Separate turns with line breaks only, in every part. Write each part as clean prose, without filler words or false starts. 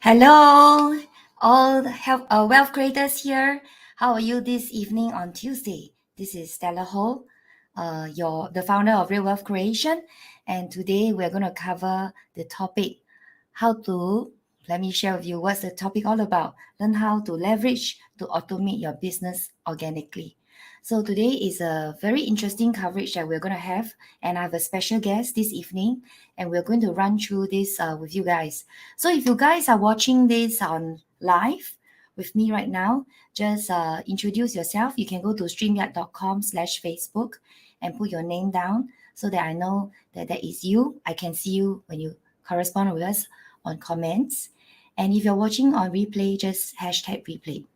Hello, all wealth creators here. How are you this evening on Tuesday? This is Stella Ho, the founder of Real Wealth Creation, and today we're going to cover the topic how to. Let me share with you what's the topic all about. Learn how to leverage to automate your business organically. So today is a very interesting coverage that we're going to have, and I have a special guest this evening, and we're going to run through this with you guys. So if you guys are watching this on live with me right now, just introduce yourself. You can go to streamyard.com/Facebook and put your name down so that I know that that is you. I can see you when you correspond with us on comments. And if you're watching on replay, just hashtag replay.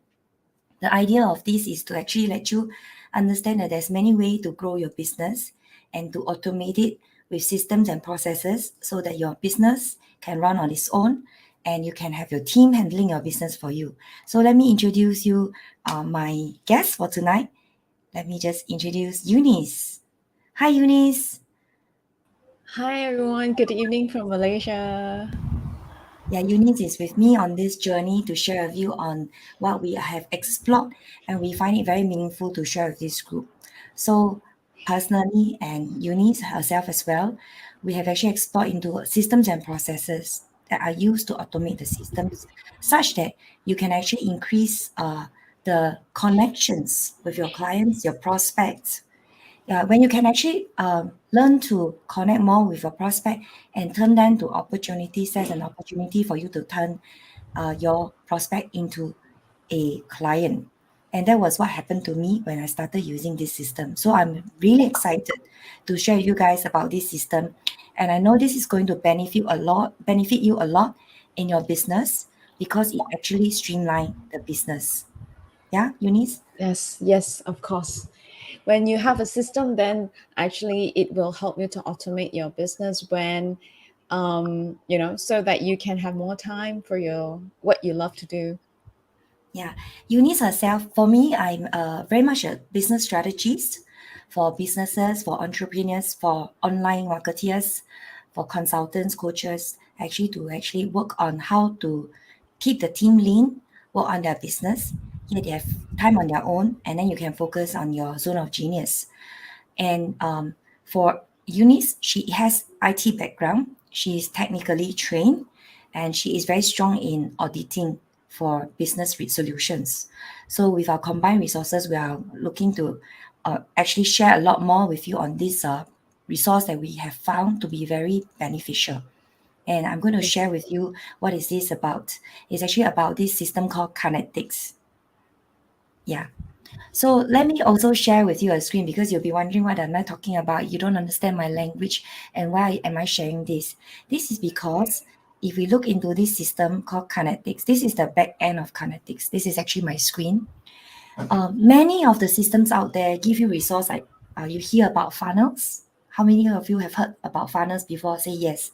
The idea of this is to actually let you understand that there's many ways to grow your business and to automate it with systems and processes so that your business can run on its own and you can have your team handling your business for you. So let me introduce you my guest for tonight. Let me just introduce Eunice. Hi, Eunice.
Hi everyone, good evening from Malaysia.
Yeah, Eunice is with me on this journey to share with you on what we have explored, and we find it very meaningful to share with this group. So personally, and Eunice herself as well, we have actually explored into systems and processes that are used to automate the systems such that you can actually increase the connections with your clients, your prospects. Yeah, when you can actually learn to connect more with your prospect and turn them to opportunities, there's an opportunity for you to turn your prospect into a client. And that was what happened to me when I started using this system. So I'm really excited to share with you guys about this system. And I know this is going to benefit you a lot in your business because it actually streamlines the business. Yeah, Eunice?
Yes, of course. When you have a system, then actually it will help you to automate your business so that you can have more time for what you love to do.
Yeah, Eunice herself, for me, I'm very much a business strategist for businesses, for entrepreneurs, for online marketeers, for consultants, coaches, actually to actually work on how to keep the team lean, work on their business. Here they have time on their own, and then you can focus on your zone of genius. And for Eunice, she has IT background. She is technically trained, and she is very strong in auditing for business solutions. So with our combined resources, we are looking to actually share a lot more with you on this resource that we have found to be very beneficial. And I'm going to share with you what is this about. It's actually about this system called Kinetics. Yeah. So let me also share with you a screen because you'll be wondering what am I talking about. You don't understand my language and why am I sharing this? This is because if we look into this system called Kinetics, this is the back end of Kinetics. This is actually my screen. Many of the systems out there give you resource like you hear about funnels. How many of you have heard about funnels before? Say yes.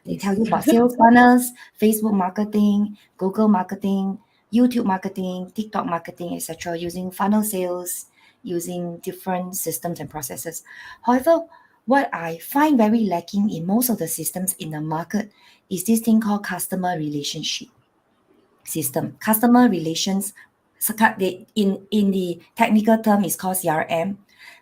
They tell you about sales funnels, Facebook marketing, Google marketing, YouTube marketing, TikTok marketing, etc., using funnel sales, using different systems and processes. However, what I find very lacking in most of the systems in the market is this thing called customer relationship system. Customer relations, in the technical term, is called CRM,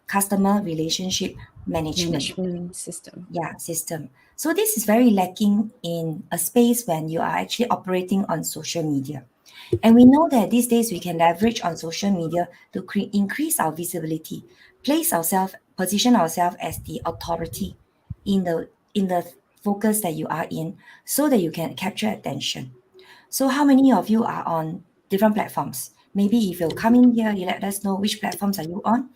customer relationship management.
Management system.
Yeah, system. So this is very lacking in a space when you are actually operating on social media. And we know that these days we can leverage on social media to increase our visibility, position ourselves as the authority in the focus that you are in, so that you can capture attention. So how many of you are on different platforms? Maybe if you come in here, you let us know which platforms are you on,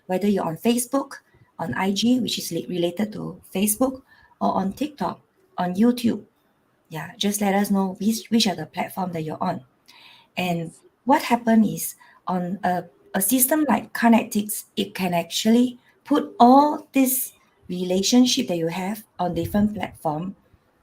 whether you're on Facebook, on IG, which is related to Facebook, or on TikTok, on YouTube. Yeah, just let us know which are the platform that you're on. And what happened is on a system like Kinetics, it can actually put all this relationship that you have on different platform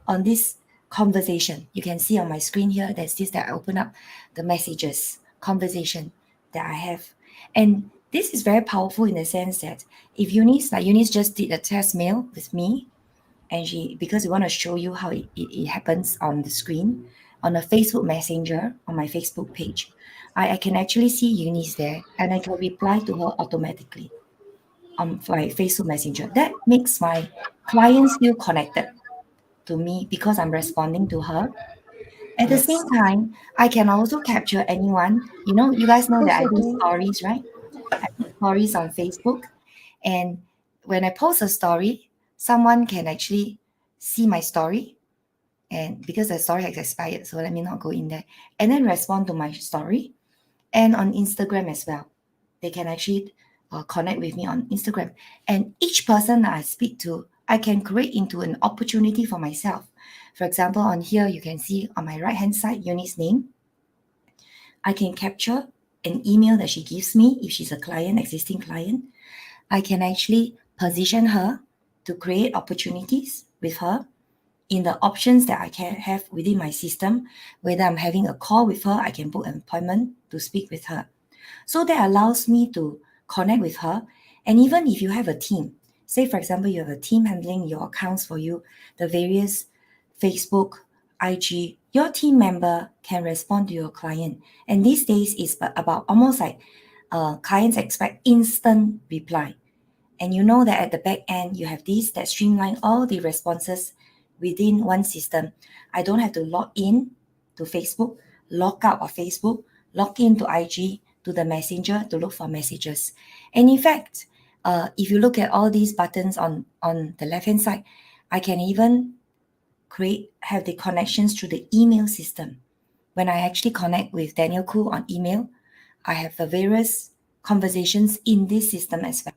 on this conversation. You can see on my screen here, there's this that I open up the messages, conversation that I have. And this is very powerful in the sense that if Eunice just did a test mail with me, and because we want to show you how it happens on the screen, on a Facebook Messenger on my Facebook page, I can actually see Eunice there, and I can reply to her automatically on my Facebook Messenger. That makes my clients feel connected to me because I'm responding to her. At the
Yes.
same time, I can also capture anyone. You guys know that
Yes,
I
I
do
do.
stories, right? I do stories on Facebook. And when I post a story, someone can actually see my story. And because the story has expired, so let me not go in there. And then respond to my story. And on Instagram as well. They can actually connect with me on Instagram. And each person that I speak to, I can create into an opportunity for myself. For example, on here, you can see on my right hand side, Eunice's name. I can capture an email that she gives me if she's a client, existing client. I can actually position her to create opportunities with her in the options that I can have within my system. Whether I'm having a call with her, I can book an appointment to speak with her. So that allows me to connect with her. And even if you have a team, say for example, you have a team handling your accounts for you, the various Facebook, IG, your team member can respond to your client. And these days is about almost like clients expect instant reply. And you know that at the back end, you have these that streamline all the responses within one system. I don't have to log in to Facebook, log out of Facebook, log in to IG, to the messenger to look for messages. And in fact, if you look at all these buttons on the left-hand side, I can even have the connections through the email system. When I actually connect with Daniel Koo on email, I have the various conversations in this system as well.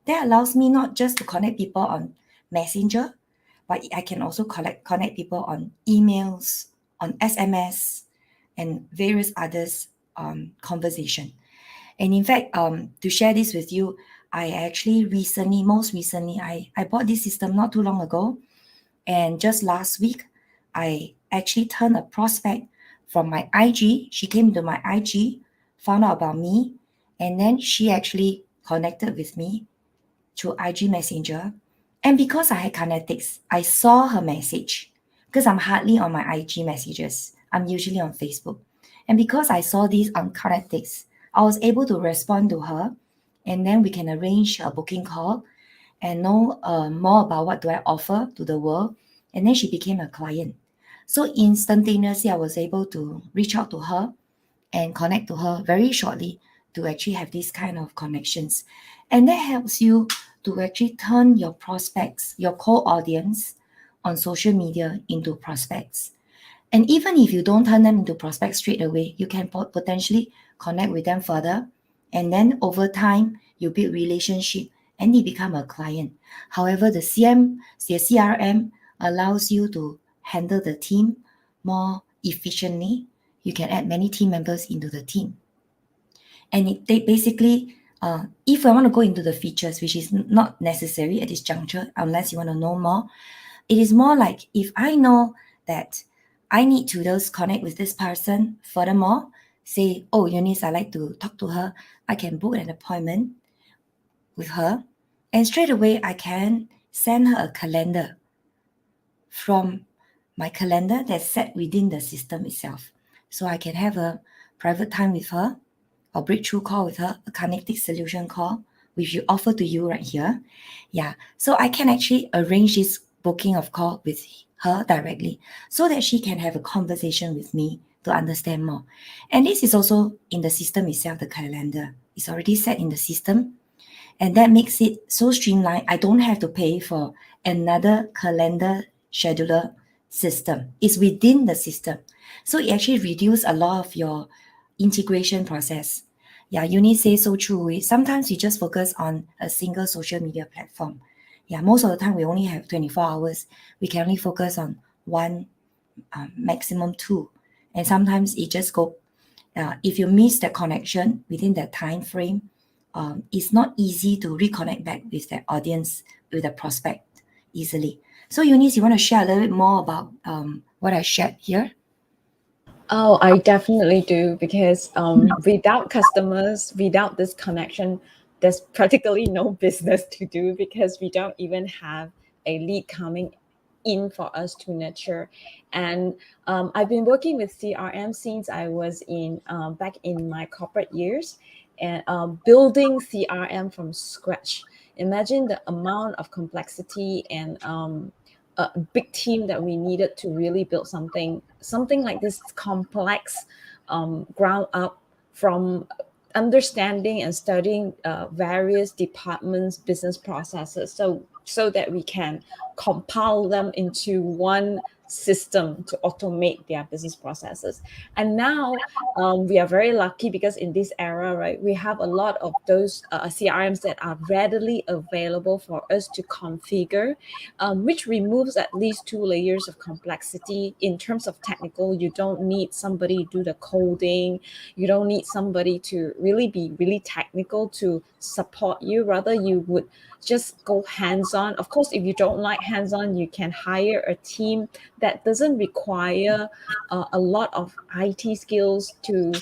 That allows me not just to connect people on Messenger, but I can also connect people on emails, on SMS, and various others conversation. And in fact, to share this with you, I actually most recently, I bought this system not too long ago. And just last week, I actually turned a prospect from my IG. She came to my IG, found out about me, and then she actually connected with me through IG Messenger. And because I had Kinetics, I saw her message because I'm hardly on my IG messages. I'm usually on Facebook. And because I saw this on Kinetics, I was able to respond to her, and then we can arrange a booking call and know more about what do I offer to the world. And then she became a client. So instantaneously, I was able to reach out to her and connect to her very shortly to actually have these kind of connections. And that helps you to actually turn your prospects, your core audience on social media into prospects. And even if you don't turn them into prospects straight away, you can potentially connect with them further. And then over time, you build relationship and they become a client. However, the CRM allows you to handle the team more efficiently. You can add many team members into the team. And they basically, if I want to go into the features, which is not necessary at this juncture, unless you want to know more, it is more like if I know that I need to just connect with this person. Furthermore, say, oh, Eunice, I like to talk to her. I can book an appointment with her. And straight away, I can send her a calendar from my calendar that's set within the system itself. So I can have a private time with her or breakthrough call with her, a Kinetics solution call, which you offer to you right here. Yeah. So I can actually arrange this booking of call with her directly so that she can have a conversation with me to understand more. And this is also in the system itself, the calendar. It's already set in the system. And that makes it so streamlined. I don't have to pay for another calendar scheduler system. It's within the system. So it actually reduces a lot of your integration process. Yeah, Eunice says so true. Sometimes we just focus on a single social media platform. Yeah, most of the time we only have 24 hours. We can only focus on one, maximum two. And sometimes it just go, if you miss that connection within that time frame, it's not easy to reconnect back with that audience, with the prospect easily. So Eunice, you want to share a little bit more about what I shared here?
Oh, I definitely do, because without customers, without this connection, there's practically no business to do, because we don't even have a lead coming in for us to nurture. And I've been working with CRM since I was in back in my corporate years, and building CRM from scratch. Imagine the amount of complexity and a big team that we needed to really build something like this complex, ground up, from understanding and studying various departments business processes, so that we can compile them into one system to automate their business processes. And now we are very lucky because in this era, right, we have a lot of those CRMs that are readily available for us to configure, which removes at least 2 layers of complexity. In terms of technical, you don't need somebody to do the coding, you don't need somebody to really be really technical to support you. Rather, you would just go hands-on. Of course, if you don't like hands-on, you can hire a team that doesn't require a lot of IT skills, to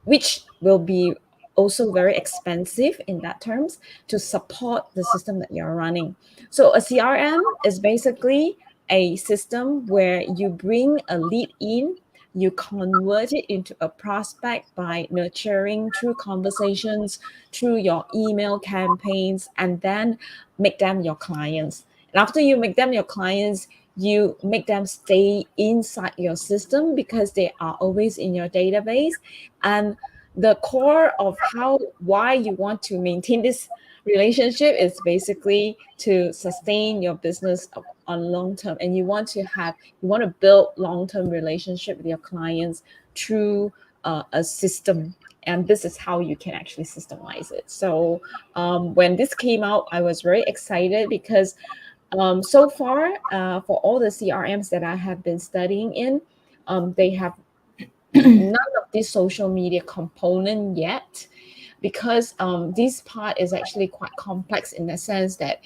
which will be also very expensive in that terms, to support the system that you're running. So a CRM is basically a system where you bring a lead in, you convert it into a prospect by nurturing through conversations, through your email campaigns, and then make them your clients. And after you make them your clients, you make them stay inside your system because they are always in your database. And the core of why you want to maintain this relationship is basically to sustain your business on long term. And you want to build long-term relationship with your clients through a system. And this is how you can actually systemize it. So when this came out, I was very excited because so far, for all the CRMs that I have been studying in, they have none of this social media component yet, because this part is actually quite complex in the sense that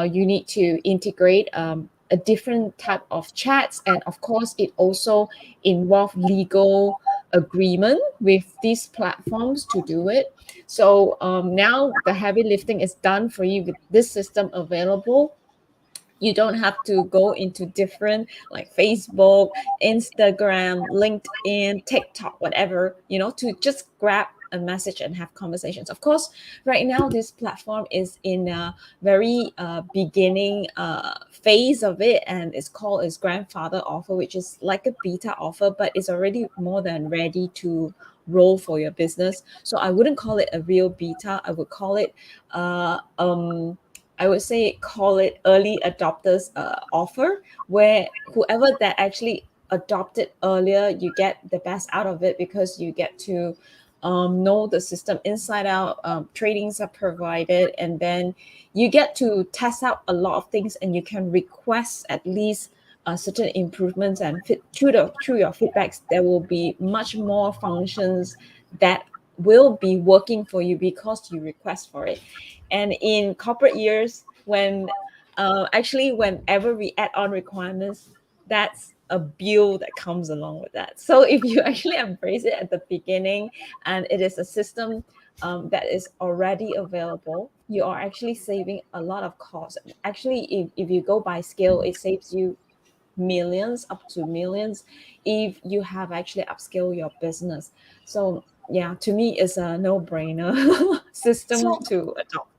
you need to integrate a different type of chats, and of course it also involves legal agreement with these platforms to do it. So now the heavy lifting is done for you with this system available. You don't have to go into different like Facebook, Instagram, LinkedIn, TikTok, whatever, to just grab a message and have conversations. Of course, right now this platform is in a very beginning phase of it, and it's called its grandfather offer, which is like a beta offer, but it's already more than ready to roll for your business. So I wouldn't call it a real beta. I would call it uh, um, I would say call it early adopters offer, where whoever that actually adopted earlier, you get the best out of it because you get to know the system inside out. Trainings are provided, and then you get to test out a lot of things, and you can request at least certain improvements, and through your feedbacks, there will be much more functions that will be working for you because you request for it. And in corporate years, when actually whenever we add on requirements, that's a bill that comes along with that. So if you actually embrace it at the beginning, and it is a system that is already available, you are actually saving a lot of costs. Actually, if you go by scale, it saves you millions, up to millions, if you have actually upscale your business. So yeah, to me, it's a no-brainer system
So,
to adopt.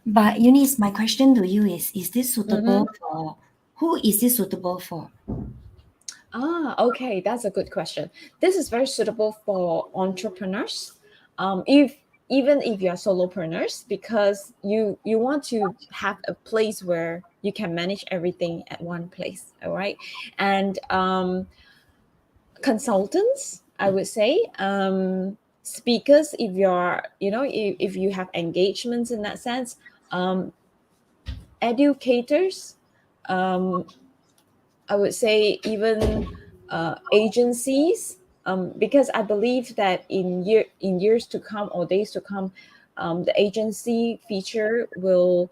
but Eunice, my question to you is this
Mhm.
suitable for who is this suitable for?
Okay, that's a good question. This is very suitable for entrepreneurs. If even if you're solopreneurs, because you want to have a place where you can manage everything at one place, all right? And consultants, I would say, speakers, if you're, if you have engagements in that sense, um, educators, um, I would say even agencies, because I believe that in years to come or days to come, the agency feature will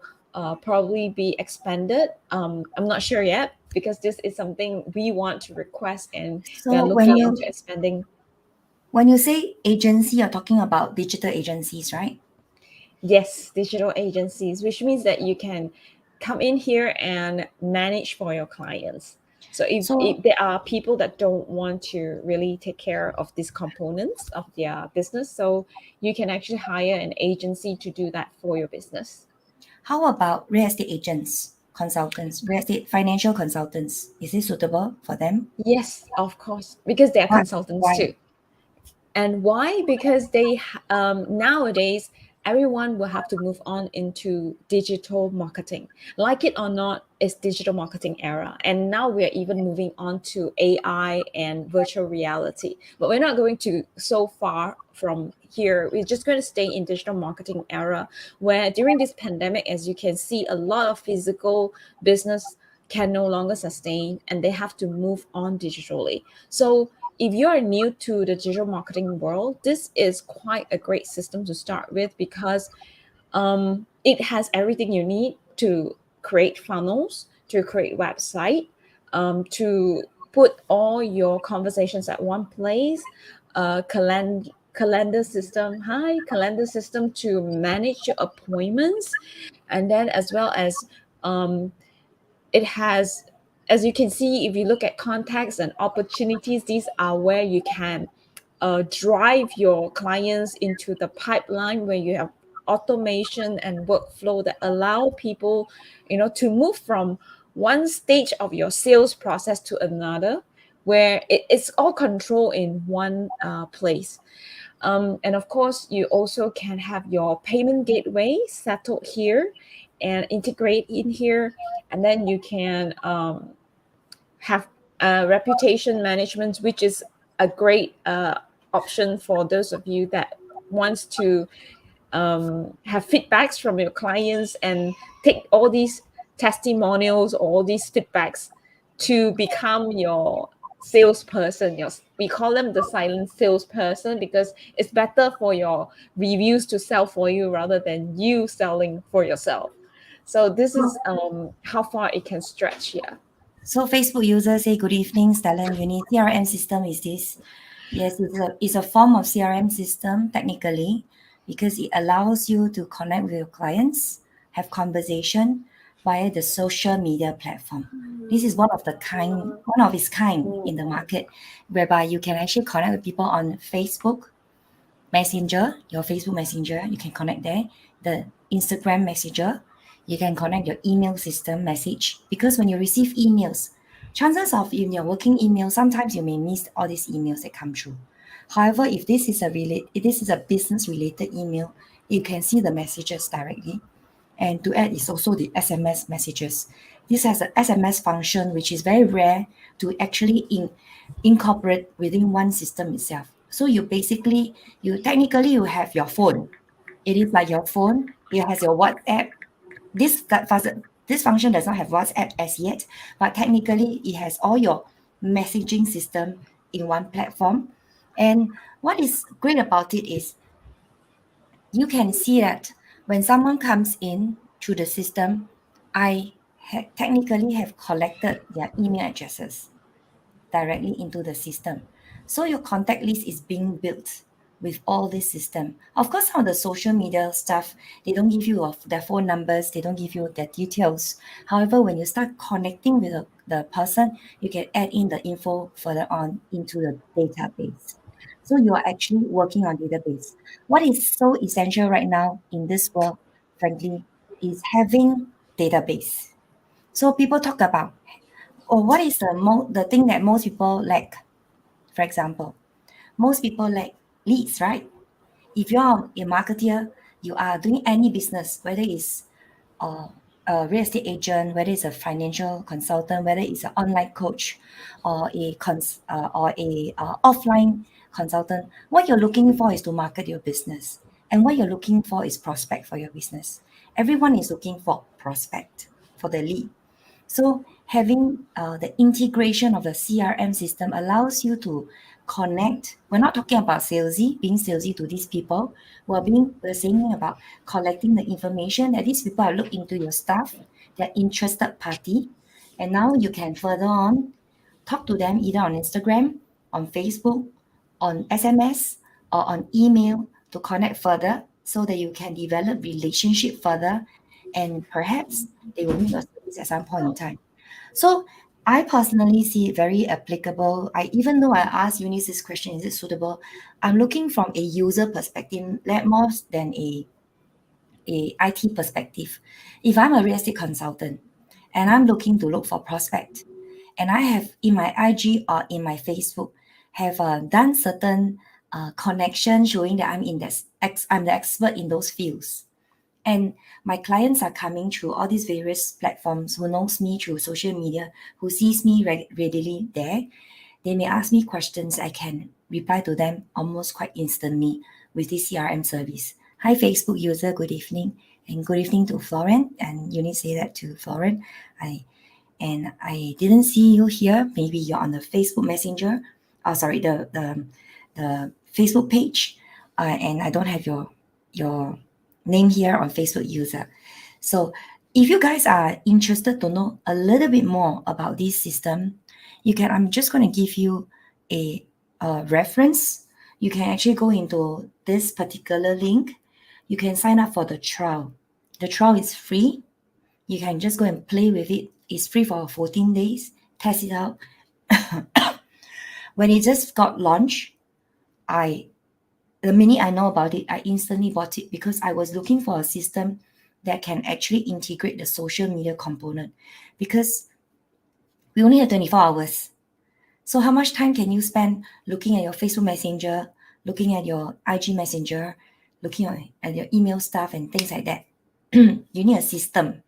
probably be expanded. I'm not sure yet because this is something we want to request, and we are
So
looking into expanding.
when you say agency, you're talking about digital agencies, right?
Yes, digital agencies, which means that you can come in here and manage for your clients. So if
So
there are people that don't want to really take care of these components of their business, so you can actually hire an agency to do that for your business.
how about real estate agents, consultants, real estate financial consultants? Is it suitable for them?
Yes, of course, because they are
Why?
consultants
Why?
too. And why? Because nowadays everyone will have to move on into digital marketing. Like it or not, it's digital marketing era. And now we're even moving on to AI and virtual reality. But we're not going to so far from here. We're just going to stay in digital marketing era where during this pandemic, as you can see, a lot of physical business can no longer sustain and they have to move on digitally. So if you're new to the digital marketing world, this is quite a great system to start with because it has everything you need to create funnels, to create website, to put all your conversations at one place, calendar system, calendar system to manage your appointments, and then as well as um, it has, as you can see, if you look at contacts and opportunities, these are where you can drive your clients into the pipeline where you have automation and workflow that allow people, to move from one stage of your sales process to another where it's all control in one place. And of course, you also can have your payment gateway settled here and integrate in here. And then you can have reputation management, which is a great option for those of you that wants to have feedbacks from your clients and take all these testimonials, all these feedbacks to become your salesperson. We call them the silent salesperson because it's better for your reviews to sell for you rather than you selling for yourself. So this is how far it can stretch. Yeah.
So Facebook users say, good evening, Stella and Eunice. CRM system is this? Yes, it's a form of CRM system technically because it allows you to connect with your clients, have conversation via the social media platform. This is one of its kind in the market, whereby you can actually connect with people on Facebook, Messenger, your Facebook Messenger, you can connect there. The Instagram Messenger, you can connect your email system message because when you receive emails, chances of in your working email, sometimes you may miss all these emails that come through. However, if this is a business related email, you can see the messages directly. And to add is also the SMS messages. This has an SMS function, which is very rare to actually incorporate within one system itself. So you technically you have your phone. It is like your phone. It has your WhatsApp. This function does not have WhatsApp as yet, but technically it has all your messaging system in one platform. And what is great about it is you can see that when someone comes in through the system, technically have collected their email addresses directly into the system. So your contact list is being built with all this system. Of course, some of the social media stuff, they don't give you their phone numbers, they don't give you their details. However, when you start connecting with the person, you can add in the info further on into the database. So you are actually working on database. What is so essential right now in this world, frankly, is having database. So people talk about, oh, what is the thing that most people lack? For example, most people lack leads, right? If you're a marketeer, you are doing any business, whether it's uh, a real estate agent, whether it's a financial consultant, whether it's an online coach, or a offline consultant, what you're looking for is to market your business, and what you're looking for is prospect for your business. Everyone is looking for prospect for the lead. So having the integration of the CRM system allows you to connect. We're not talking about being salesy to these people. We're saying about collecting the information that these people are look into your stuff. They're interested party, and now you can further on talk to them either on Instagram, on Facebook, on SMS, or on email to connect further so that you can develop relationship further and perhaps they will need your service at some point in time. So I personally see it very applicable. Even though I asked Eunice this question, is it suitable? I'm looking from a user perspective, more than a IT perspective. If I'm a real estate consultant and I'm looking to look for prospect, and I have in my IG or in my Facebook have done certain connection showing that I'm the expert in those fields. And my clients are coming through all these various platforms who knows me through social media, who sees me readily there. They may ask me questions. I can reply to them almost quite instantly with this CRM service. Hi, Facebook user. Good evening. And good evening to Florence. And you need to say that to Florence. I didn't see you here. Maybe you're on the Facebook Messenger. Oh, sorry, the Facebook page. And I don't have your name here on Facebook user. So if you guys are interested to know a little bit more about this system, I'm just going to give you a reference. You can actually go into this particular link. You can sign up for the trial. The trial is free. You can just go and play with it. It's free for 14 days. Test it out. When it just got launched, the minute I know about it, I instantly bought it because I was looking for a system that can actually integrate the social media component, because we only have 24 hours. So how much time can you spend looking at your Facebook Messenger, looking at your IG Messenger, looking at your email stuff and things like that? You need a system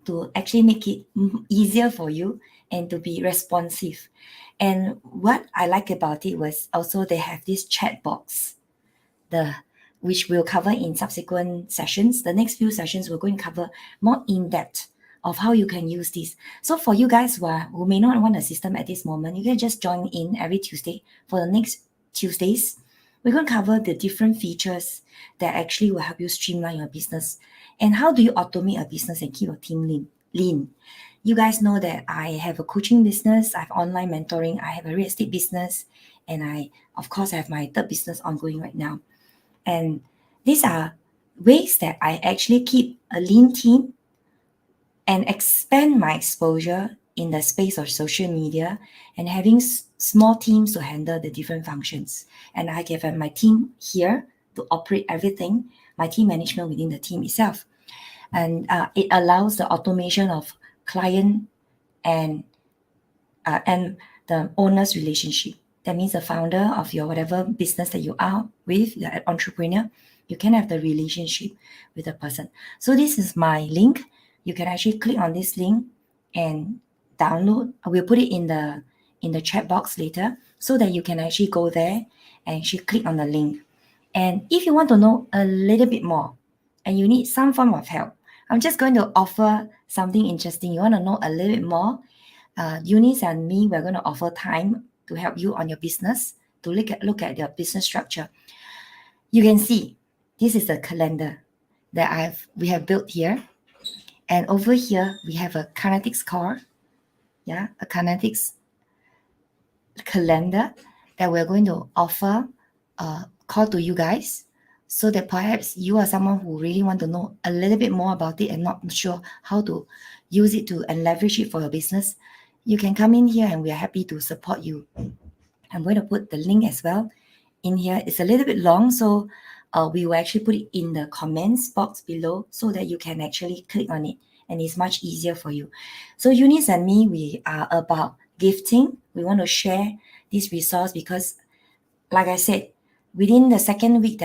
to actually make it easier for you and to be responsive. And what I like about it was also they have this chat box, which we'll cover in subsequent sessions. The next few sessions, we're going to cover more in depth of how you can use this. So for you guys who may not want a system at this moment, you can just join in every Tuesday. For the next Tuesdays, we're going to cover the different features that actually will help you streamline your business. And how do you automate a business and keep your team lean? You guys know that I have a coaching business, I have online mentoring, I have a real estate business, and I, of course, have my third business ongoing right now. And these are ways that I actually keep a lean team and expand my exposure in the space of social media and having small teams to handle the different functions. And I have my team here to operate everything, my team management within the team itself. And it allows the automation of client and the owner's relationship. That means the founder of your whatever business that you are with, you're an entrepreneur, you can have the relationship with the person. So this is my link. You can actually click on this link and download. We'll put it in the chat box later so that you can actually go there and actually click on the link. And if you want to know a little bit more and you need some form of help, I'm just going to offer something interesting. You want to know a little bit more? Eunice and me, we're going to offer time to help you on your business, to look at your business structure. You can see this is the calendar that we have built here. And over here, we have a Kinetics core, a Kinetics calendar that we're going to offer call to you guys, so that perhaps you are someone who really want to know a little bit more about it and not sure how to use it and leverage it for your business. You can come in here and we are happy to support you. I'm going to put the link as well in here. It's a little bit long, so we will actually put it in the comments box below so that you can actually click on it and it's much easier for you. So Eunice and me, we are about gifting. We want to share this resource because, like I said, within the second week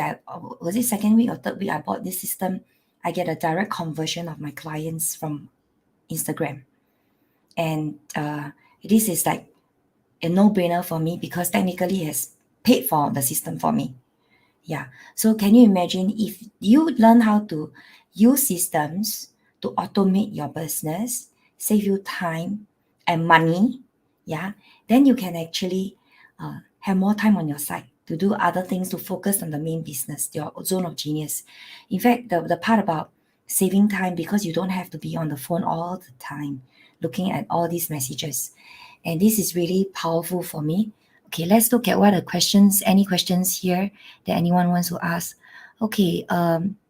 was it second week or third week I bought this system, I get a direct conversion of my clients from Instagram. And this is like a no-brainer for me because technically it has paid for the system for me. Yeah. So can you imagine if you learn how to use systems to automate your business, save you time and money, then you can actually have more time on your side to do other things, to focus on the main business, your zone of genius. In fact, the part about saving time, because you don't have to be on the phone all the time looking at all these messages. And this is really powerful for me. Okay, let's look at what are questions, any questions here that anyone wants to ask. Okay,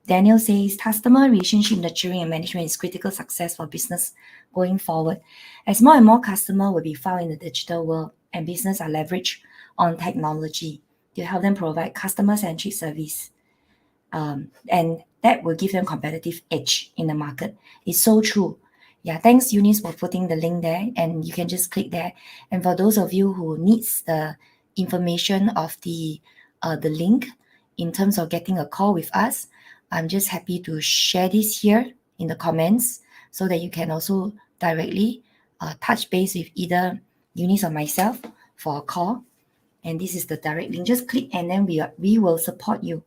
Daniel says customer relationship nurturing and management is critical success for business going forward. As more and more customers will be found in the digital world and business are leveraged on technology to help them provide customer-centric service. And that will give them competitive edge in the market. It's so true. Yeah, thanks Eunice for putting the link there, and you can just click there. And for those of you who needs the information of the link in terms of getting a call with us, I'm just happy to share this here in the comments so that you can also directly touch base with either Eunice or myself for a call. And this is the direct link. Just click and then we will support you.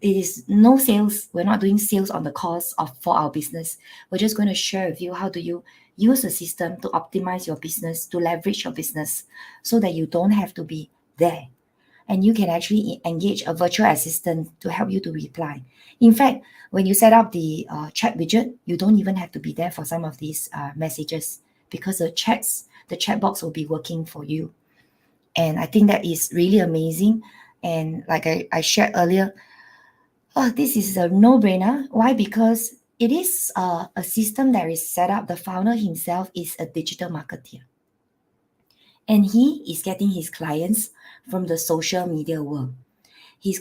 It is no sales. We're not doing sales on the cost of for our business. We're just going to share with you how do you use the system to optimize your business, to leverage your business, so that you don't have to be there, and you can actually engage a virtual assistant to help you to reply. In fact, when you set up the chat widget, you don't even have to be there for some of these messages because the chat box will be working for you. And I think that is really amazing. And like I shared earlier, this is a no-brainer. Why? Because it is a system that is set up. The founder himself is a digital marketer, and he is getting his clients from the social media world. He's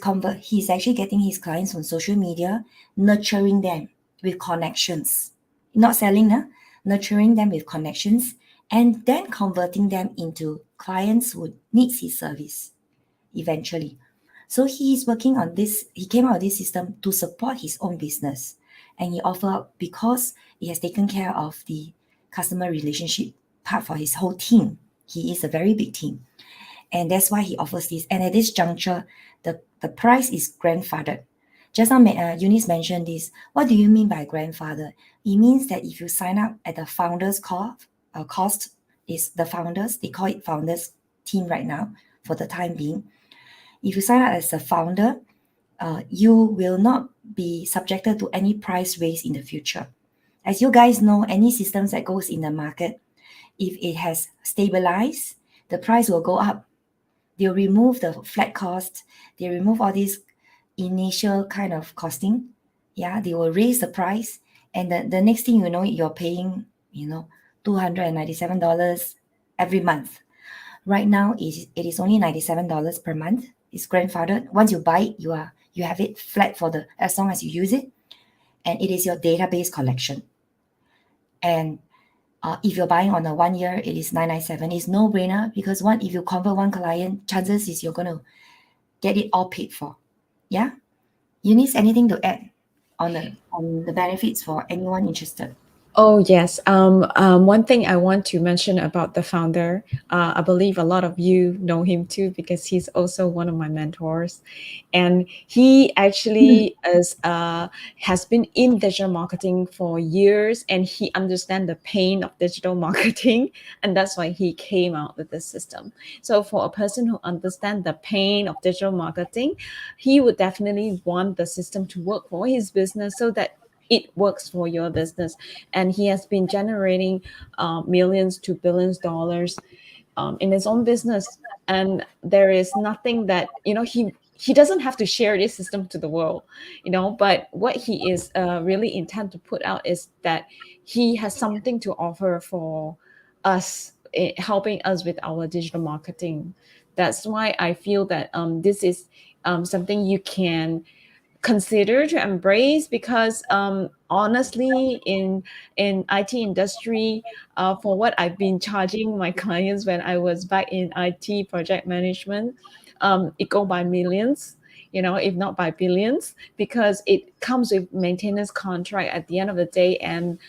actually getting his clients from social media, nurturing them with connections, not selling, huh? Nurturing them with connections, and then converting them into clients who needs his service eventually. So he is working on this. He came out with this system to support his own business, and he offered because he has taken care of the customer relationship part for his whole team. He is a very big team, and that's why he offers this. And at this juncture, the price is grandfathered. Just now, Eunice mentioned this. What do you mean by grandfather? It means that if you sign up at the founders cost is the founders. They call it founders team right now for the time being. If you sign up as a founder, you will not be subjected to any price raise in the future. As you guys know, any systems that goes in the market, if it has stabilized, the price will go up. They'll remove the flat cost. They remove all these initial kind of costing. Yeah, they will raise the price. And the next thing you know, you're paying, $297 every month. Right now, it is only $97 per month. It's grandfathered. Once you buy it, you have it flat for as long as you use it. And it is your database collection. And if you're buying on a 1 year, it is $997. It's no brainer because if you convert one client, chances is you're going to get it all paid for. Yeah. Eunice, anything to add on the benefits for anyone interested?
Oh, yes. One thing I want to mention about the founder, I believe a lot of you know him too because he's also one of my mentors, and he actually has been in digital marketing for years, and he understands the pain of digital marketing, and that's why he came out with this system. So for a person who understands the pain of digital marketing, he would definitely want the system to work for his business so that it works for your business. And he has been generating millions to billions dollars in his own business. And there is nothing that, he doesn't have to share this system to the world, but what he is really intent to put out is that he has something to offer for us, helping us with our digital marketing. That's why I feel that this is something you can consider to embrace, because honestly, in IT industry, for what I've been charging my clients when I was back in IT project management, it go by millions, if not by billions, because it comes with maintenance contract at the end of the day. And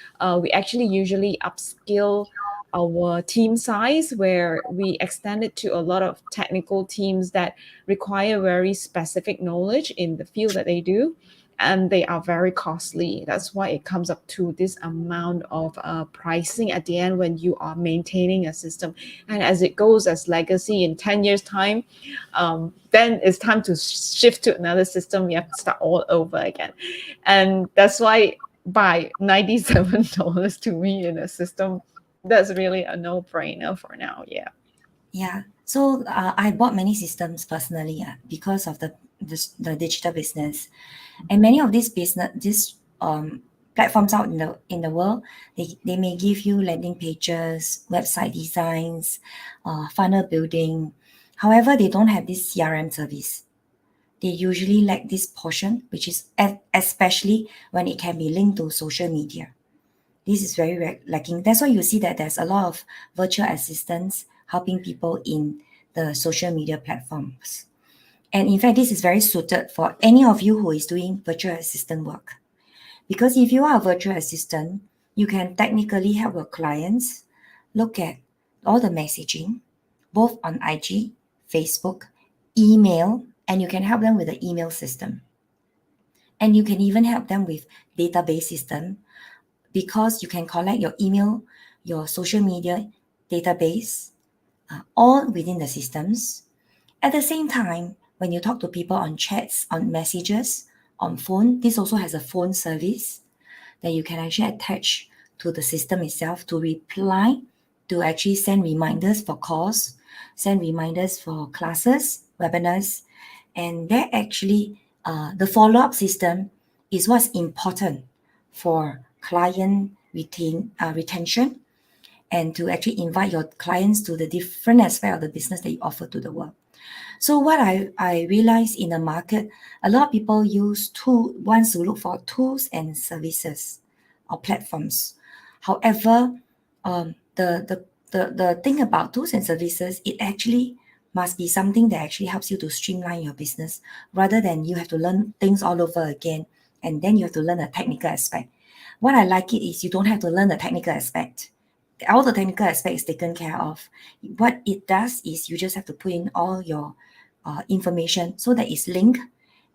we actually usually upskill our team size, where we extend it to a lot of technical teams that require very specific knowledge in the field that they do, and they are very costly. That's why it comes up to this amount of pricing at the end when you are maintaining a system. And as it goes as legacy in 10 years time, then it's time to shift to another system. We have to start all over again. And that's why by $97 to me in a system, that's really a no-brainer for now. Yeah.
Yeah. So I bought many systems personally because of the the digital business. And many of these platforms out in the world, they may give you landing pages, website designs, funnel building. However, they don't have this CRM service. They usually lack this portion, which is especially when it can be linked to social media. This is very lacking. That's why you see that there's a lot of virtual assistants helping people in the social media platforms. And in fact, this is very suited for any of you who is doing virtual assistant work. Because if you are a virtual assistant, you can technically help your clients look at all the messaging, both on IG, Facebook, email, and you can help them with the email system. And you can even help them with database system, because you can collect your email, your social media database, all within the systems. At the same time, when you talk to people on chats, on messages, on phone, this also has a phone service that you can actually attach to the system itself to reply, to actually send reminders for calls, send reminders for classes, webinars, and that actually, the follow-up system is what's important for client retention, and to actually invite your clients to the different aspect of the business that you offer to the world. So what I realized in the market, a lot of people wants to look for tools and services or platforms. However, the thing about tools and services, it actually must be something that actually helps you to streamline your business, rather than you have to learn things all over again and then you have to learn a technical aspect. What I like it is you don't have to learn the technical aspect. All the technical aspect is taken care of. What it does is you just have to put in all your information so that it's linked,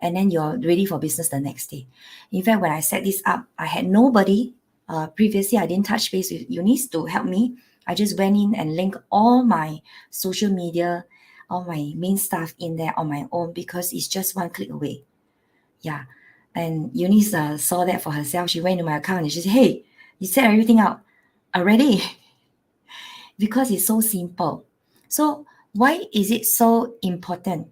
and then you're ready for business the next day. In fact, when I set this up, I had nobody. Previously, I didn't touch base with Eunice to help me. I just went in and linked all my social media, all my main stuff in there on my own, because it's just one click away. Yeah. And Eunice saw that for herself. She went to my account and she said, "Hey, you set everything up already." Because it's so simple. So why is it so important?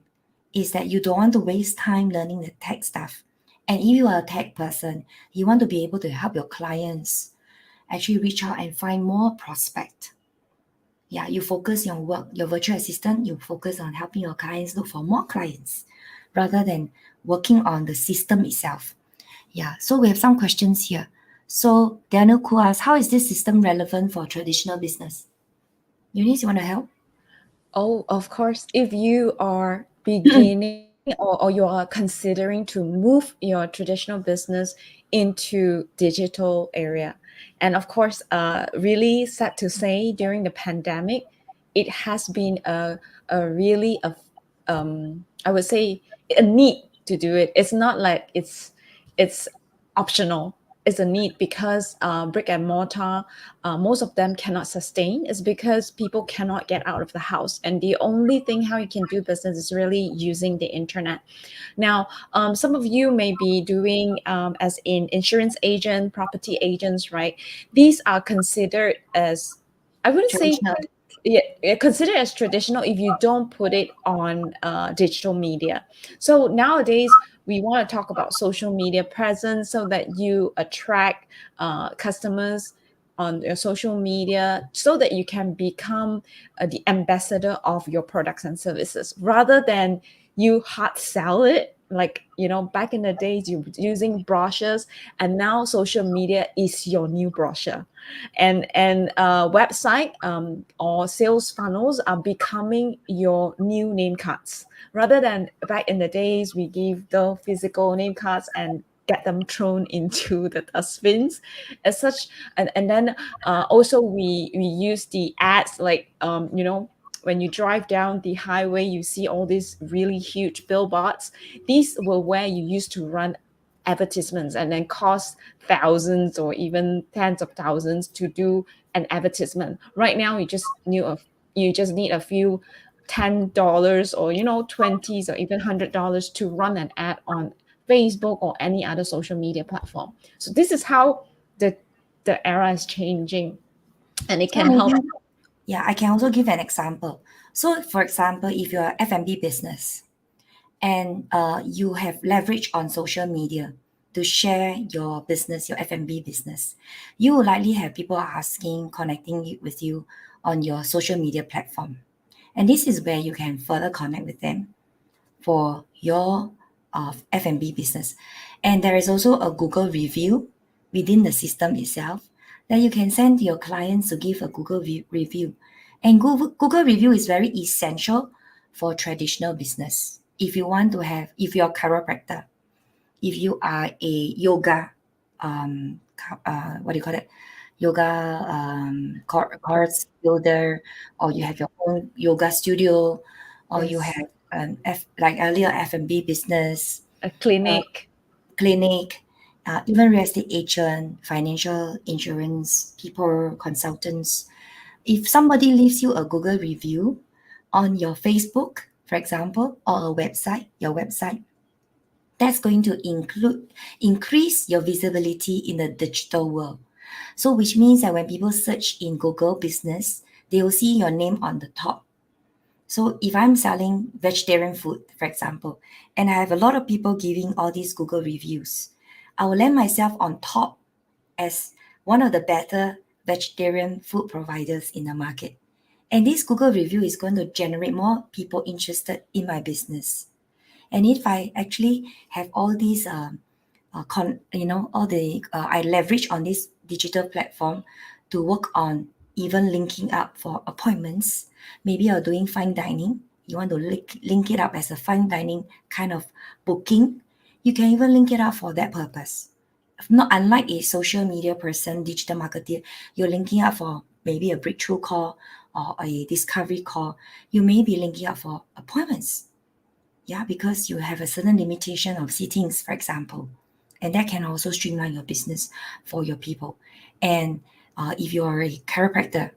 Is that you don't want to waste time learning the tech stuff. And if you are a tech person, you want to be able to help your clients actually reach out and find more prospect. Yeah, you focus on work, your virtual assistant, you focus on helping your clients look for more clients rather than working on the system itself. Yeah, so we have some questions here. So Daniel Koo asks, how is this system relevant for traditional business? Eunice, you want to help?
Oh, of course. If you are beginning or you are considering to move your traditional business into digital area, and of course, really sad to say, during the pandemic, it has been a really I would say a need to do it. It's not like it's optional. It's a need because brick and mortar, most of them cannot sustain. It's because people cannot get out of the house, and the only thing how you can do business is really using the internet. Now, some of you may be doing as in insurance agent, property agents, right? These are considered as, I wouldn't say,
Traditional.
yeah, considered as traditional if you don't put it on digital media. So nowadays, we want to talk about social media presence so that you attract customers on your social media, so that you can become the ambassador of your products and services, rather than you hard sell it. Like, back in the days, you were using brochures, and now social media is your new brochure. And website or sales funnels are becoming your new name cards, rather than back in the days we give the physical name cards and get them thrown into the dustbins as such. And then also we use the ads, like when you drive down the highway, you see all these really huge billboards. These were where you used to run advertisements, and then cost thousands or even tens of thousands to do an advertisement. Right now, you just need a few $10 or 20s or even $100 to run an ad on Facebook or any other social media platform. So this is how the era is changing, and it
So
can help.
maybe, yeah, I can also give an example. So for example, if you're a F&B business, and you have leverage on social media to share your business, your F&B business, you will likely have people asking, connecting with you on your social media platform. And this is where you can further connect with them for your F&B business. And there is also a Google review within the system itself that you can send to your clients to give a Google review. And Google review is very essential for traditional business. If you want to have, if you're a chiropractor, if you are a yoga, what do you call it? Yoga course builder, or you have your own yoga studio, or you
Yes.
have like earlier F&B business,
A
uh,
clinic.
clinic, even real estate agent, financial insurance people, consultants. If somebody leaves you a Google review on your Facebook, for example, or a website, your website, that's going to increase your visibility in the digital world. So which means that when people search in Google business, they will see your name on the top. So if I'm selling vegetarian food, for example, and I have a lot of people giving all these Google reviews, I will land myself on top as one of the better vegetarian food providers in the market. And this Google review is going to generate more people interested in my business. And if I actually have all these, all the, I leverage on this digital platform to work on even linking up for appointments. Maybe you're doing fine dining. You want to link it up as a fine dining kind of booking. You can even link it up for that purpose. Not unlike a social media person, digital marketer, you're linking up for maybe a breakthrough call or a discovery call. You may be linking up for appointments. Yeah, because you have a certain limitation of sittings, for example. And that can also streamline your business for your people. And if you're a chiropractor,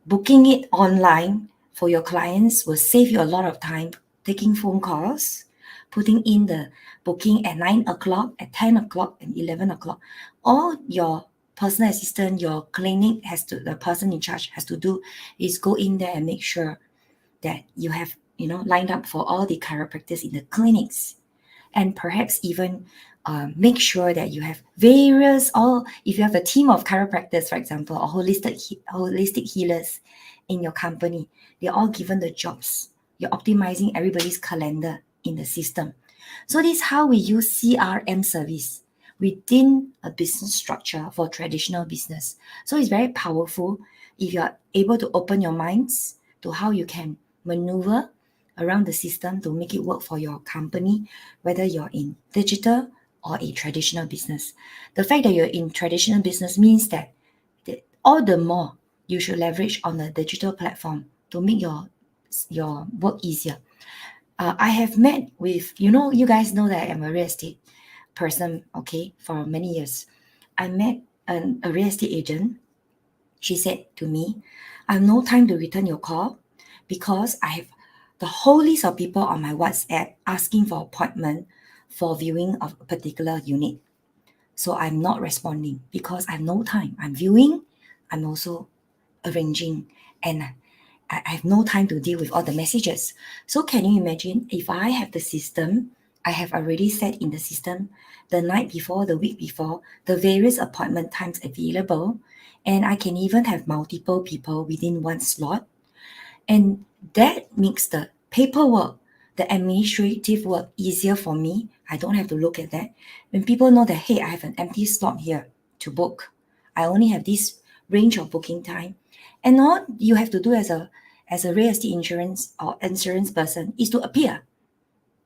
booking it online for your clients will save you a lot of time taking phone calls, putting in the booking at 9 o'clock, at 10 o'clock, and 11 o'clock. All your personal assistant, your clinic the person in charge has to do is go in there and make sure that you have lined up for all the chiropractors in the clinics, and perhaps even make sure that you have various, or if you have a team of chiropractors, for example, or holistic healers in your company, they're all given the jobs. You're optimizing everybody's calendar in the system. So this is how we use CRM service within a business structure for traditional business. So it's very powerful if you are able to open your minds to how you can maneuver around the system to make it work for your company, whether you're in digital or a traditional business. The fact that you're in traditional business means that all the more you should leverage on the digital platform to make your work easier. I have met with, you guys know that I'm a real estate person, okay, for many years. I met a real estate agent. She said to me, I have no time to return your call because I have the whole list of people on my WhatsApp asking for appointment for viewing of a particular unit. So I'm not responding because I have no time. I'm viewing, I'm also arranging, and I have no time to deal with all the messages. So can you imagine if I have the system, I have already set in the system the night before, the week before, the various appointment times available, and I can even have multiple people within one slot. And that makes the paperwork, the administrative work easier for me. I don't have to look at that. When people know that, hey, I have an empty slot here to book, I only have this range of booking time. And all you have to do as a real estate insurance or insurance person is to appear.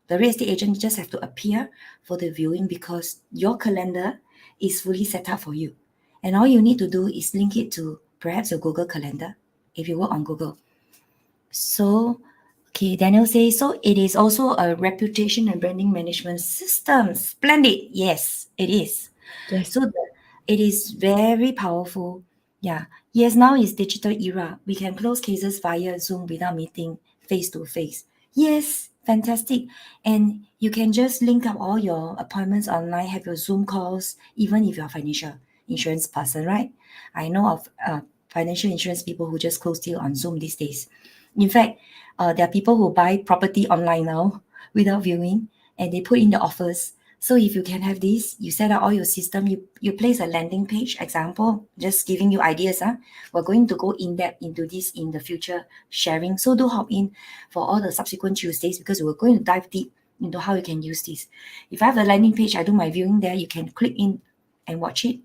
The real estate agent just have to appear for the viewing because your calendar is fully set up for you. And all you need to do is link it to perhaps your Google Calendar if you work on Google. So, okay, Daniel says, so it is also a reputation and branding management system. Splendid. Yes, it is.
Yes.
So it is very powerful. Yeah. Yes, now is digital era. We can close cases via Zoom without meeting face to face. Yes, fantastic. And you can just link up all your appointments online, have your Zoom calls, even if you're a financial insurance person, right? I know of financial insurance people who just close deal on Zoom these days. In fact, there are people who buy property online now without viewing, and they put in the offers. So if you can have this, you set up all your system, you place a landing page, example, just giving you ideas. We're going to go in depth into this in the future sharing. So do hop in for all the subsequent Tuesdays, because we're going to dive deep into how you can use this. If I have a landing page, I do my viewing there, you can click in and watch it,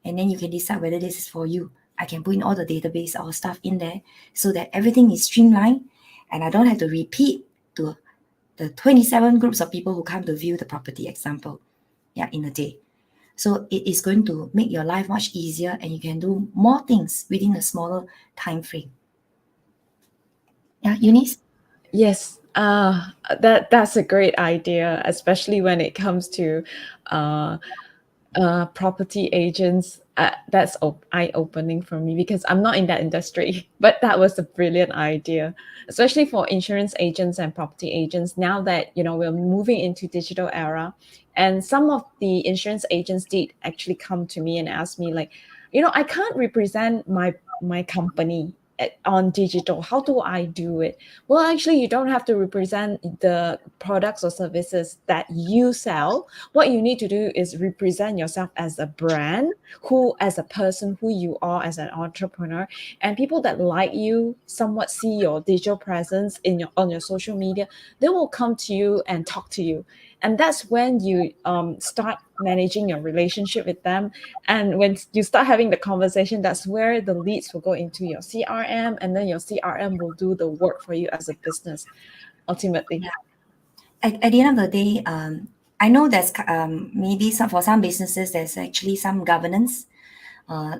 and then you can decide whether this is for you. I can put in all the database or stuff in there so that everything is streamlined, and I don't have to repeat to the 27 groups of people who come to view the property, example, in a day. So it is going to make your life much easier, and you can do more things within a smaller time frame. Yeah, Eunice?
Yes, that's a great idea, especially when it comes to property agents. That's eye-opening for me because I'm not in that industry. But that was a brilliant idea, especially for insurance agents and property agents. Now that we're moving into digital era, and some of the insurance agents did actually come to me and ask me like, I can't represent my company on digital. How do I do it? Well, actually, you don't have to represent the products or services that you sell. What you need to do is represent yourself as a brand, as a person, who you are as an entrepreneur, and people that like you, somewhat see your digital presence on your social media, they will come to you and talk to you. And that's when you start managing your relationship with them. And when you start having the conversation, that's where the leads will go into your CRM, and then your CRM will do the work for you as a business ultimately.
At the end of the day, I know there's maybe for some businesses, there's actually some governance,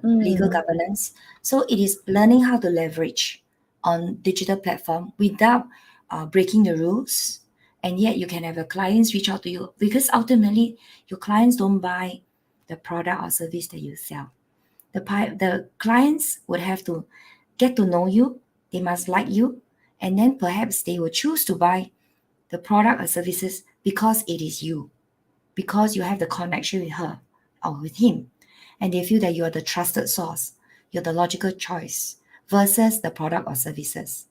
legal governance. So it is learning how to leverage on digital platform without breaking the rules, and yet you can have your clients reach out to you, because ultimately your clients don't buy the product or service that you sell. The clients would have to get to know you, they must like you, and then perhaps they will choose to buy the product or services because it is you, because you have the connection with her or with him, and they feel that you are the trusted source, you're the logical choice versus the product or services.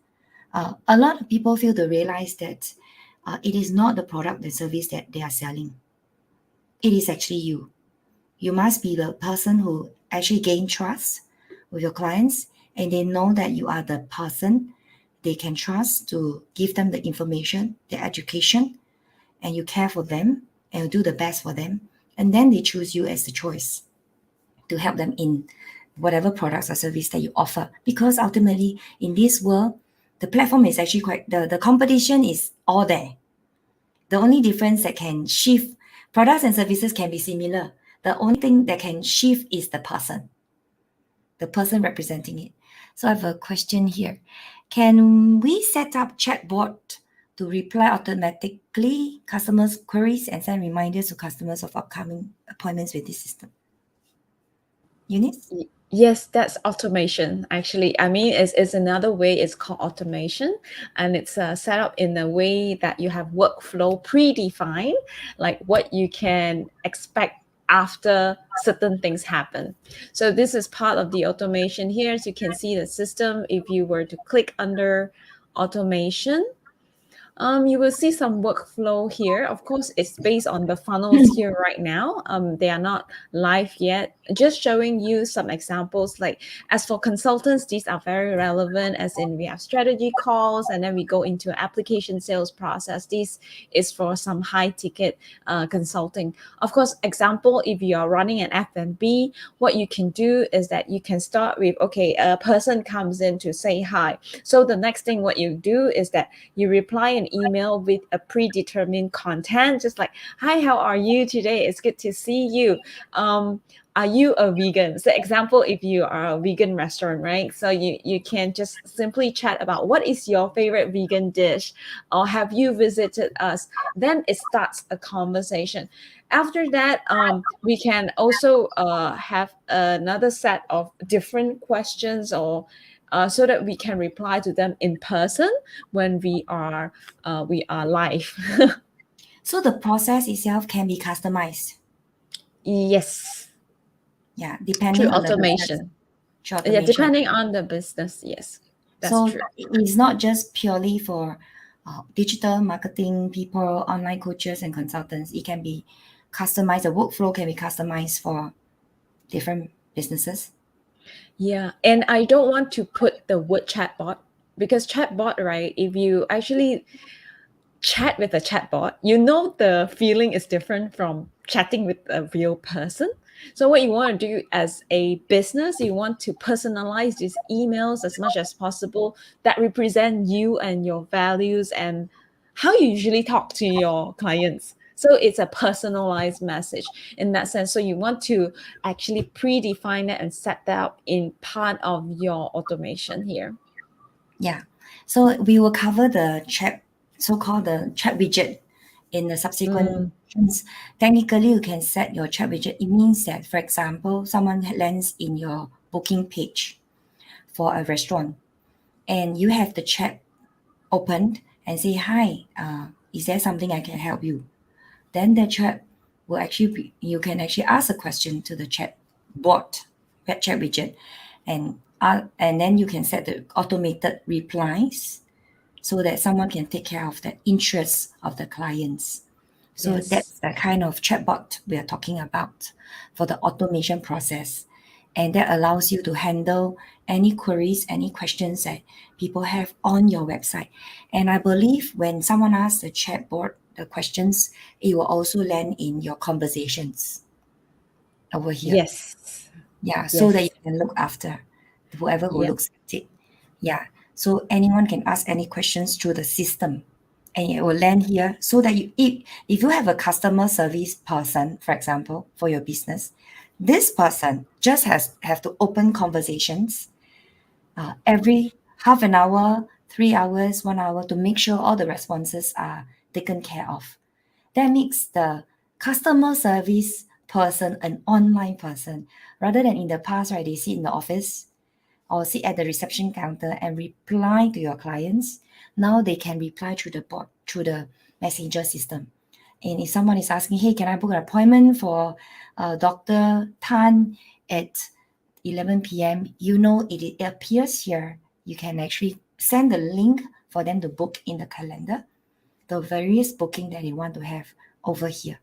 A lot of people fail to realize that it is not the product and service that they are selling. It is actually you. You must be the person who actually gain trust with your clients, and they know that you are the person they can trust to give them the information, the education, and you care for them and you do the best for them. And then they choose you as the choice to help them in whatever products or service that you offer. Because ultimately, in this world, the platform is actually the competition is all there. The only difference that can shift, products and services can be similar. The only thing that can shift is the person representing it. So I have a question here. Can we set up chatbot to reply automatically customers' queries and send reminders to customers of upcoming appointments with this system? Eunice?
Yes, that's automation. Actually, I mean, it's another way. It's called automation, and it's set up in a way that you have workflow predefined, like what you can expect after certain things happen. So this is part of the automation here. As you can see the system, if you were to click under automation, you will see some workflow here. Of course, it's based on the funnels here right now. They are not live yet. Just showing you some examples. Like as for consultants, these are very relevant, as in we have strategy calls, and then we go into application sales process. This is for some high ticket consulting. Of course, example, if you are running an F&B, what you can do is that you can start with, okay, a person comes in to say hi. So the next thing what you do is that you reply an email with a predetermined content, just like, hi, how are you today? It's good to see you. Are you a vegan? So example, if you are a vegan restaurant, right? So you can just simply chat about what is your favorite vegan dish, or have you visited us? Then it starts a conversation. After that, we can also have another set of different questions, or so that we can reply to them in person when we are live.
So the process itself can be customized.
Yes,
Yeah,
through
depending on the business.
automation.
Through
Yeah,
automation.
depending on the business. Yes, that's
So
true.
it's not just purely for digital marketing people, online coaches, and consultants. It can be customized. The workflow can be customized for different businesses.
Yeah, and I don't want to put the word chatbot because chatbot, right? If you actually chat with a chatbot, the feeling is different from chatting with a real person. So what you want to do as a business, you want to personalize these emails as much as possible that represent you and your values and how you usually talk to your clients. So it's a personalized message in that sense. So you want to actually predefine it and set that up in part of your automation here.
Yeah. So we will cover the chat, so-called the chat widget in the subsequent
Mm,
sections. Technically, you can set your chat widget. It means that, for example, someone lands in your booking page for a restaurant and you have the chat opened and say, hi, is there something I can help you? Then the chat will actually be, you can actually ask a question to the chat bot, chat widget, and then you can set the automated replies so that someone can take care of the interests of the clients. So
yes.
that's the kind of chatbot we are talking about for the automation process. And that allows you to handle any queries, any questions that people have on your website. And I believe when someone asks the chatbot the questions, it will also land in your conversations over here.
Yes.
Yeah, so that you
Yes.
can look after whoever who
Yep.
looks at it. Yeah, so anyone can ask any questions through the system, and it will land here so that if you have a customer service person, for example, for your business, this person just have to open conversations every half an hour, 3 hours, 1 hour to make sure all the responses are taken care of. That makes the customer service person an online person rather than in the past, right? They sit in the office or sit at the reception counter and reply to your clients. Now they can reply through the bot, through the messenger system. And if someone is asking, hey, can I book an appointment for Dr. Tan at 11 p.m., it appears here. You can actually send the link for them to book in the calendar, the various booking that they want to have over here.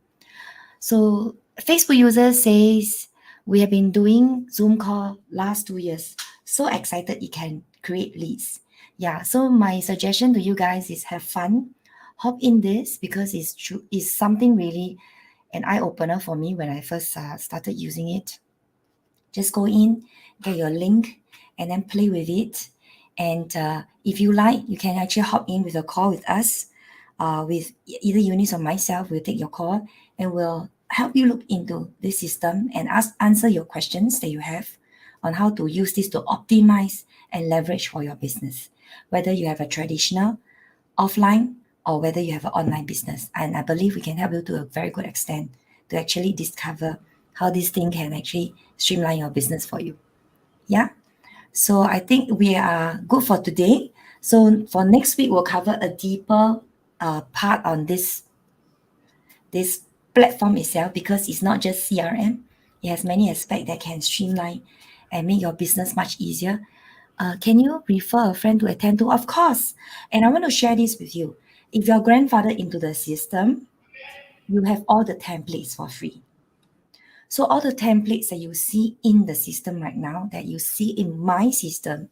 So Facebook user says we have been doing Zoom call last 2 years. So excited it can create leads. Yeah. So my suggestion to you guys is have fun. Hop in this because it's something really an eye opener for me when I first started using it. Just go in, get your link, and then play with it. And if you like, you can actually hop in with a call with us, with either Eunice or myself. We'll take your call and we'll help you look into this system and answer your questions that you have on how to use this to optimize and leverage for your business, whether you have a traditional offline or whether you have an online business. And I believe we can help you to a very good extent to actually discover how this thing can actually streamline your business for you. Yeah. So I think we are good for today. So for next week, we'll cover a deeper part on this platform itself because it's not just CRM. It has many aspects that can streamline and make your business much easier. Can you refer a friend to attend to? Of course. And I want to share this with you. If your grandfather into the system, you have all the templates for free. So all the templates that you see in the system right now, that you see in my system,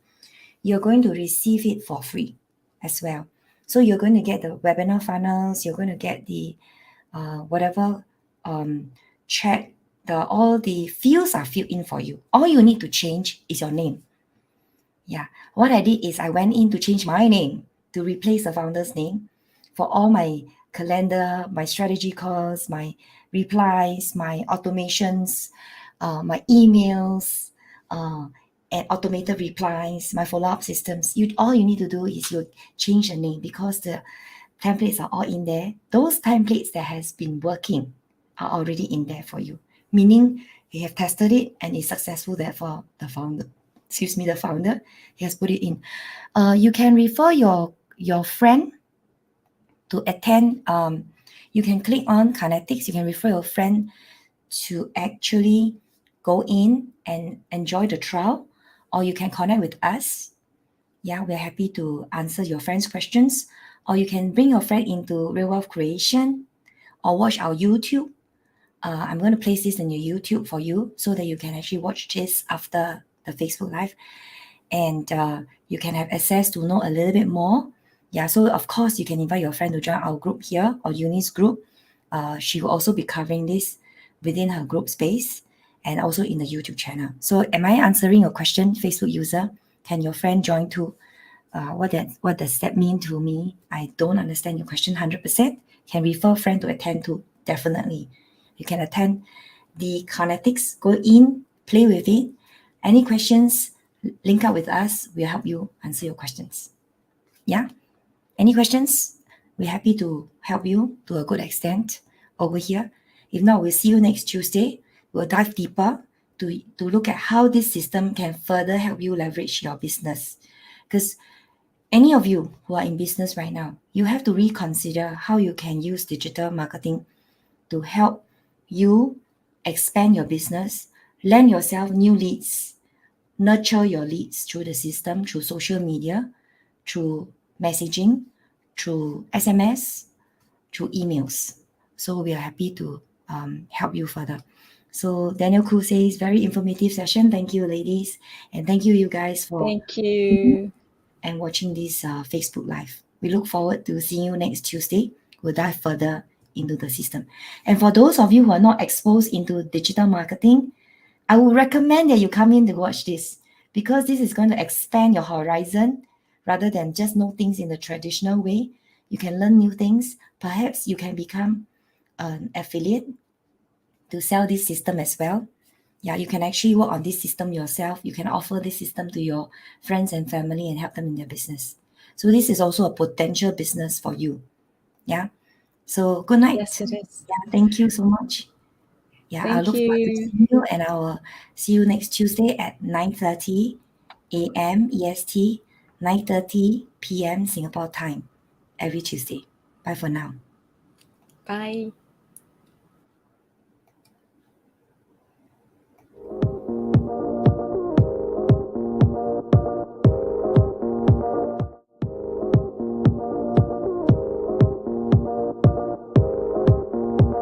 you're going to receive it for free as well. So you're going to get the webinar funnels, you're going to get the whatever chat, all the fields are filled in for you. All you need to change is your name. Yeah. What I did is I went in to change my name to replace the founder's name for all my calendar, my strategy calls, my replies, my automations, my emails, and automated replies, my follow-up systems. All you need to do is you change the name because the templates are all in there. Those templates that has been working are already in there for you, meaning you have tested it and it's successful. Therefore, the founder, he has put it in. You can refer your friend to attend. You can click on Kinetics. You can refer your friend to actually go in and enjoy the trial, or you can connect with us. Yeah, we're happy to answer your friend's questions or you can bring your friend into Real Wealth Creation or watch our YouTube. I'm going to place this in your YouTube for you so that you can actually watch this after the Facebook Live, and you can have access to know a little bit more. Yeah, so of course you can invite your friend to join our group here or Eunice group. She will also be covering this within her group space and also in the YouTube channel. So am I answering your question, Facebook user? Can your friend join too? What does that mean to me? I don't understand your question 100%. Can refer friend to attend to? Definitely. You can attend the Kinetics, go in, play with it. Any questions, link up with us. We'll help you answer your questions. Yeah? Any questions? We're happy to help you to a good extent over here. If not, we'll see you next Tuesday. We'll dive deeper to look at how this system can further help you leverage your business. Because any of you who are in business right now, you have to reconsider how you can use digital marketing to help you expand your business, land yourself new leads, nurture your leads through the system, through social media, through messaging, through SMS, through emails. So we are happy to help you further. So Daniel Koo says, very informative session. Thank you, ladies. And thank you guys for
Thank you.
and watching this Facebook Live. We look forward to seeing you next Tuesday. We'll dive further into the system. And for those of you who are not exposed into digital marketing, I would recommend that you come in to watch this, because this is going to expand your horizon rather than just know things in the traditional way. You can learn new things. Perhaps you can become an affiliate to sell this system as well. Yeah, you can actually work on this system yourself. You can offer this system to your friends and family and help them in their business. So this is also a potential business for you. Yeah. So good night.
Yes, it is.
Yeah, thank you so much. Yeah, I
Thank
look forward to
you.
seeing you, and I will see you next Tuesday at 9:30 a.m. EST, 9:30 p.m. Singapore time, every Tuesday. Bye for now.
Bye.